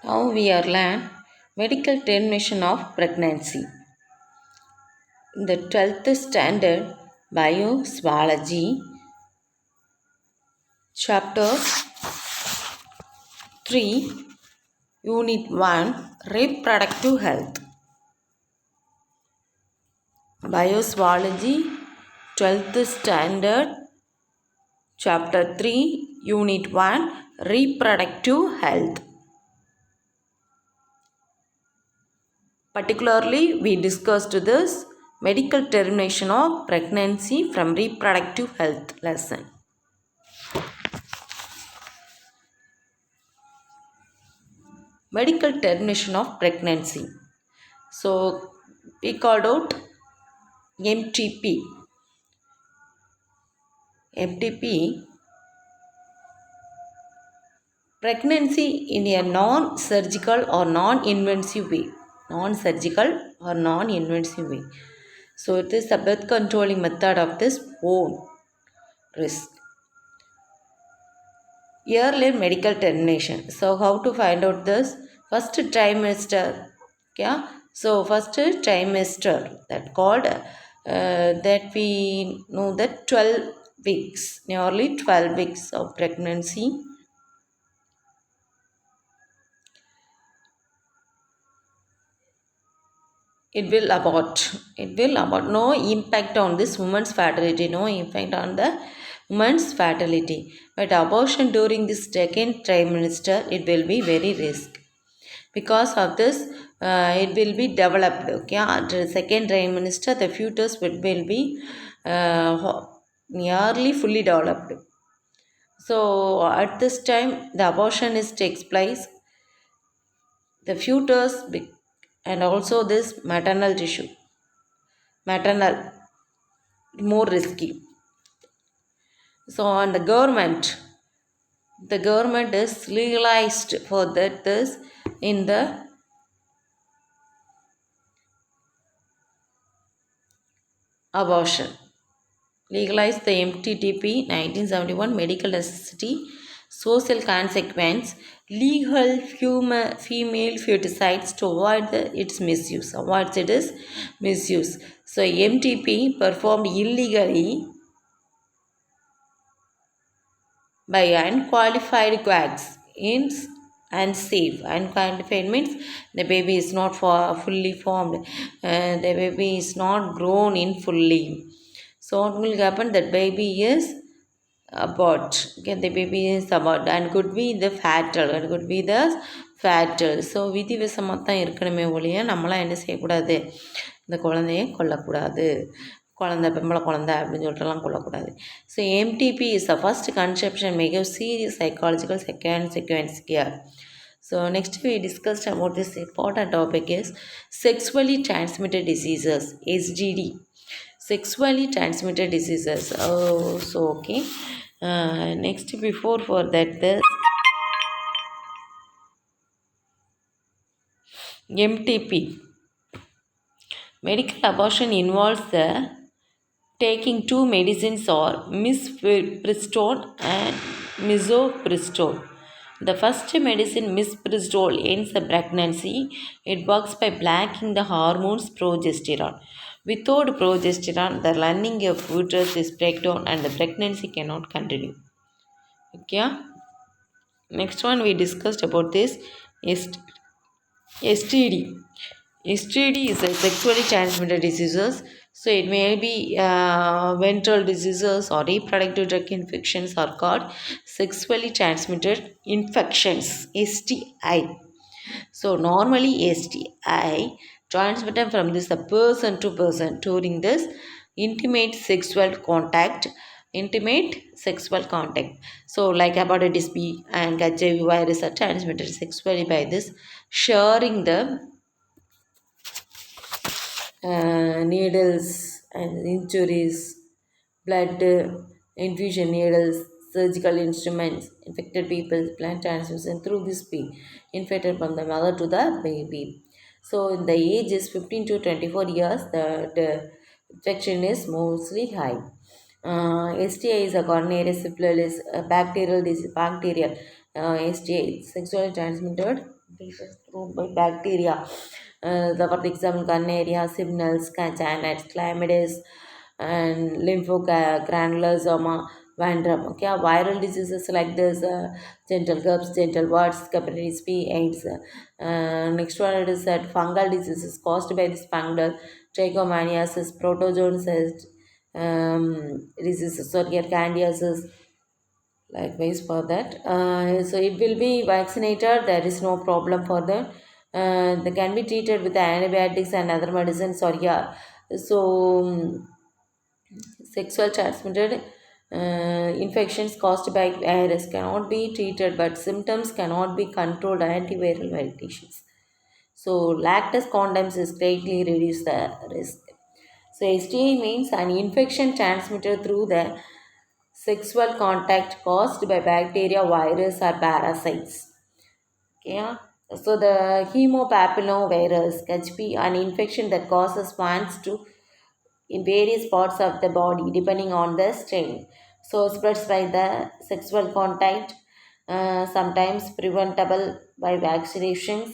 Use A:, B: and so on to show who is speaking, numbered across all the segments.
A: Now we are learn medical termination of pregnancy. In the 12th standard biozoology chapter 3 unit 1 reproductive health. Biozoology 12th standard chapter 3 unit 1 reproductive health. Particularly, we discussed this medical termination of pregnancy from reproductive health lesson. Medical termination of pregnancy. So, we called out MTP. MTP, pregnancy in a non-surgical or non-invasive way. Non-surgical or non-invasive way. So, it is the birth controlling method of this own risk. Yearly medical termination. So, how to find out this? First trimester. Yeah. So, first trimester that called that we know that 12 weeks, nearly 12 weeks of pregnancy. It will abort. It will abort. No impact on this woman's fertility. No impact on the woman's fertility. But abortion during this second trimester, it will be very risk. Because of this, it will be developed. Okay, after the second trimester, the fetus will be nearly fully developed. So at this time, the abortion is takes place. The fetus and also this maternal tissue, maternal more risky. So on the government is legalized for that this in the abortion. Legalized the MTTP 1971 medical necessity, social consequence, legal female feticides to avoid its misuse. Avoids its misuse. So MTP performed illegally by unqualified quacks is unsafe. Unqualified means the baby is not fully formed, the baby is not grown in fully. So what will happen? That baby is abort. Okay, the baby is abort and could be the fatal. It could be the fatal. So விதிவசமாக தான் இருக்கணுமே ஒழிய நம்மளாம் என்ன செய்யக்கூடாது, இந்த குழந்தைய கொல்லக்கூடாது, குழந்தை பொம்பளை குழந்தை அப்படின்னு சொல்லிட்டுலாம் கொல்லக்கூடாது. So MTP is the first conception மிக serious psychological sequence here. So next we discussed about this important topic is sexually transmitted diseases, STD. Sexually transmitted diseases. Oh, so okay. Next, before for that, the MTP. Medical abortion involves the taking two medicines or misoprostol and misoprostol. The first medicine, misoprostol, ends the pregnancy. It works by blocking the hormones progesterone. Without progesterone, the running of uterus is breakdown and the pregnancy cannot continue. Okay. Next one we discussed about this is STD. STD is a sexually transmitted diseases. So it may be ventral diseases or reproductive tract infections are called sexually transmitted infections, STI. So normally STI transmitted from this person to person during this intimate sexual contact. So like hepatitis B and HIV virus are transmitted sexually by this sharing the needles and injuries, blood infusion needles, surgical instruments, infected people, plant transmission through this being infected from the mother to the baby. So in the age is 15 to 24 years, the infection is mostly high. STI is a coronary syphilis, bacterial disease, bacterial. STI, sexually transmitted infections through by bacteria. For example, gonorrhea, Simnels, Chanax, Chlamydia, and lymphogranulosoma, Vandrum. Okay, viral diseases like this, genital herpes, genital warts, hepatitis B, AIDS. Next one it is that fungal diseases caused by this fungal trichomoniasis, protozoans, diseases, or candidiasis. Likewise for that, so it will be vaccinated. There is no problem for that. They can be treated with antibiotics and other medicines. Or yeah, so sexual transmitted infections caused by virus cannot be treated, but symptoms cannot be controlled. Antiviral medications. So lactose condoms is greatly reduce the risk. So STI means an infection transmitted through the sexual contact caused by bacteria, virus, or parasites. Okay, yeah? So the hemopapillomavirus, HP, an infection that causes wounds to in various parts of the body depending on the strain. So spreads by the sexual contact, sometimes preventable by vaccinations.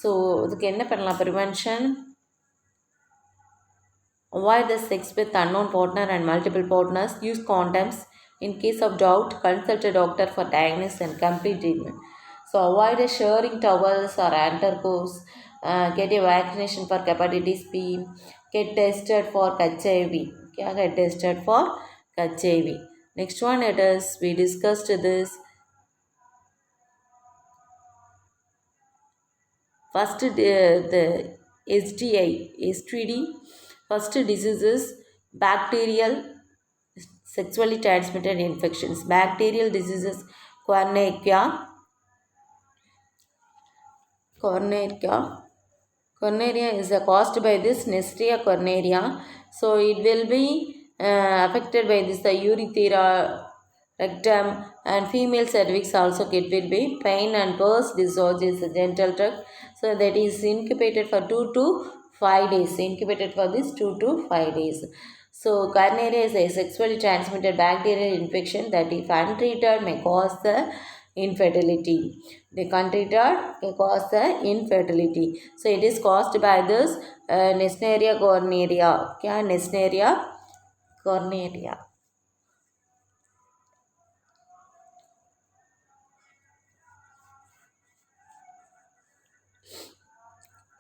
A: So இதுக்கு என்ன பண்ணலாம் prevention? Avoid the sex with unknown partner and multiple partners. Use condoms. In case of doubt, consult a doctor for diagnosis and complete treatment. So avoid sharing towels or intercourse. Get a vaccination for hepatitis B. Get tested for HIV. Okay, get tested for HIV. Next one it is we discussed this. First, the STD. First disease is bacterial sexually transmitted infections. Bacterial diseases, Cornea, Cornea, Corneria is caused by this Neisseria corneria. So it will be affected by this the urethra, rectum, and female cervix also it will be pain and pulse discharge is the genital tract. So that is incubated for 2 to 5 days. Incubated for this 2 to 5 days. So corneria is a sexually transmitted bacterial infection that if untreated may cause the infertility. The untreated may cause the infertility. So it is caused by this Neisseria corneria. Kya Neisseria corneria.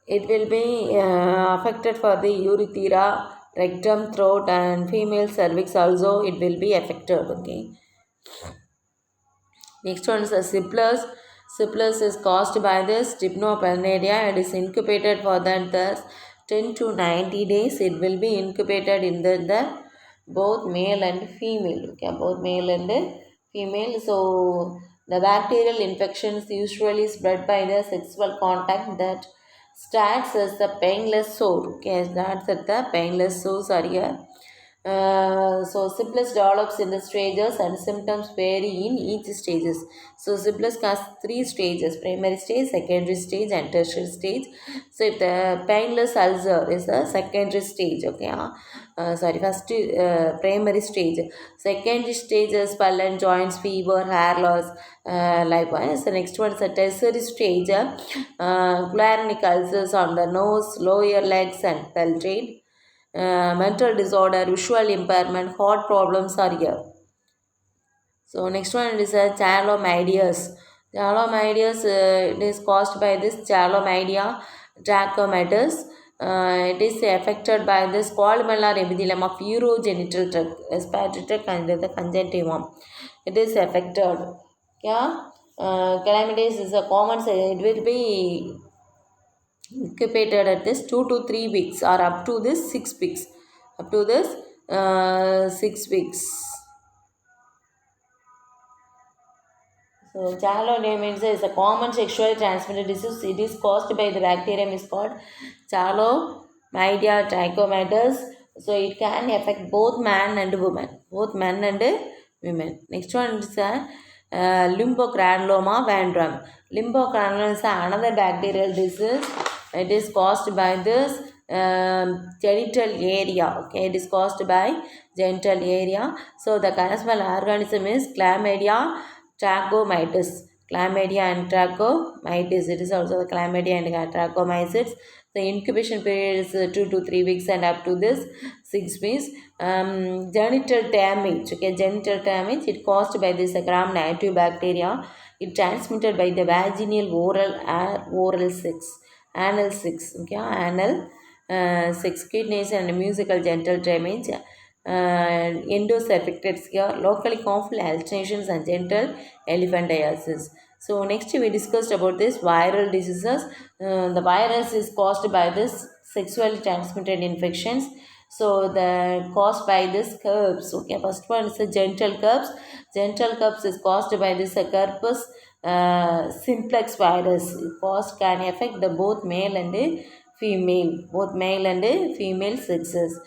A: It will be affected for the urethra, rectum, throat, and female cervix also. It will be affected. Okay. Next one is the syphilis. Syphilis is caused by the strychnoplanaria and is incubated for the 10 to 90 days. It will be incubated in the both male and female. Okay, both male and female. So the bacterial infections usually spread by the sexual contact that starts as the painless sore. Okay, starts at the painless sores are here. So syphilis develops in the stages and symptoms vary in each stages. So syphilis has 3 stages: primary stage, secondary stage, and tertiary stage. So if the painless ulcer is the secondary stage, okay, first primary stage. Secondary stage is swollen joints, fever, hair loss. Likewise, the next one is the tertiary stage. Chlorinic ulcers on the nose, lower legs, and pelvic. Mental disorder, visual impairment, heart problems are here. So next one is a chlamydias. Chlamydias it is caused by this chlamydia trachomatis. It is affected by this columnar epithelium of urogenital tract, respiratory tract, and the conjunctiva. It is affected. Yeah, chlamydias is a common. It will be incubated at this 2 to 3 weeks or up to this 6 weeks. Up to this 6 weeks. So chlamydia is a common sexually transmitted disease. It is caused by the bacterium is called chlamydia trachomatis. So it can affect both man and woman. Both men and women. Next one is lymphogranuloma vandrum. Lymphogranuloma is another bacterial disease. It is caused by this genital area. Okay, it is caused by genital area. So the corresponding organism is chlamydia trachomatis. chlamydia and trachomitis. It is also the chlamydia and trachomitis. The incubation period is 2 to 3 weeks and up to this 6 weeks. Genital damage. Okay, genital damage. It caused by this gram-negative bacteria. It transmitted by the vaginal, oral sex, anal sex. Okay, anal sex, kidneys and musical genital damage. Endocervictitis here, locally conflict hallucinations and genital elephantiasis. So next we discussed about this viral diseases. The virus is caused by this sexually transmitted infections. So the caused by this herpes. Okay, first one is the genital herpes. Genital herpes is caused by this herpes simplex virus. Cause can affect the both male and female sexes.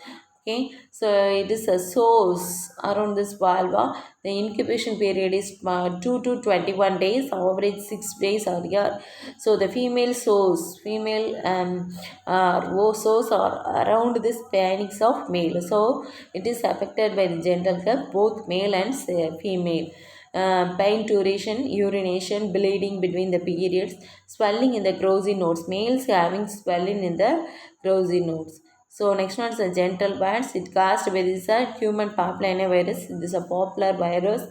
A: Okay, so it is a source around this vulva. The incubation period is 2 to 21 days, average 6 days earlier. So the female source are around this panix of male. So it is affected by the genital herpes, both male and female. Pain duration, urination, bleeding between the periods, swelling in the Crosby nodes. Males having swelling in the Crosby nodes. So next one is the genital bats. It caused by this human papillomavirus. This is a popular virus.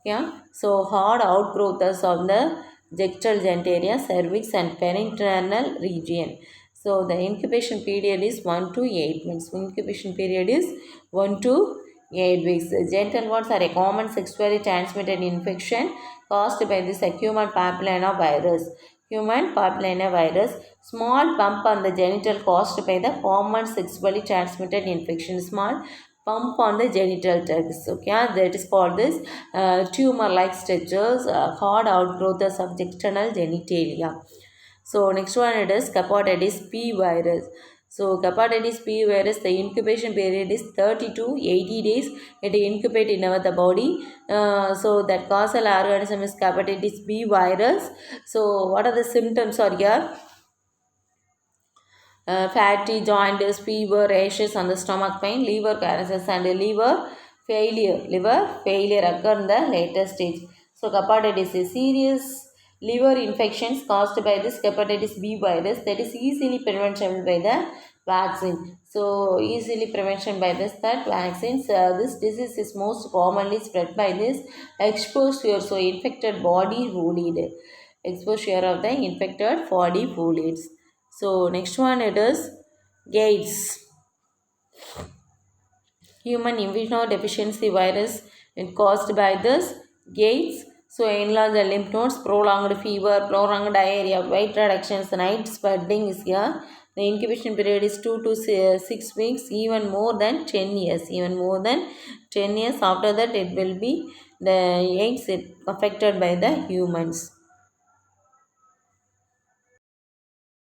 A: Yeah. So hard outgrowths on the genital genitalia, cervix and peritoneal region. So the incubation period is 1 to 8 months. Incubation period is 1 to 8 weeks. Genital warts are a common sexually transmitted infection caused by this human papillomavirus. Human papillomavirus. Small bump on the genital caused by the common sexually transmitted infection. Small pump on the genital tracts. Okay, that is called this tumor-like structures, hard outgrowths of external genitalia. So next one it is hepatitis B virus. So hepatitis B virus, the incubation period is 30 to 80 days. It incubate in our the body. So that causal organism is hepatitis B virus. So what are the symptoms are here? Fatty, jaundice, fever, rashes on the stomach pain, liver paralysis and liver failure. Liver failure occur in the later stage. So hepatitis is serious liver infections caused by this hepatitis B virus that is easily preventable by the vaccine. So easily prevention by that vaccines. This disease is most commonly spread by this exposure. So infected body fluid. Exposure of the infected body fluids. So next one it is AIDS, human immunodeficiency virus. It caused by this AIDS. So enlarge the lymph nodes, prolonged fever, prolonged diarrhea, weight reductions, night sweating is here. The incubation period is 2 to 6 weeks, even more than 10 years. Even more than 10 years after that it will be the AIDS affected by the humans.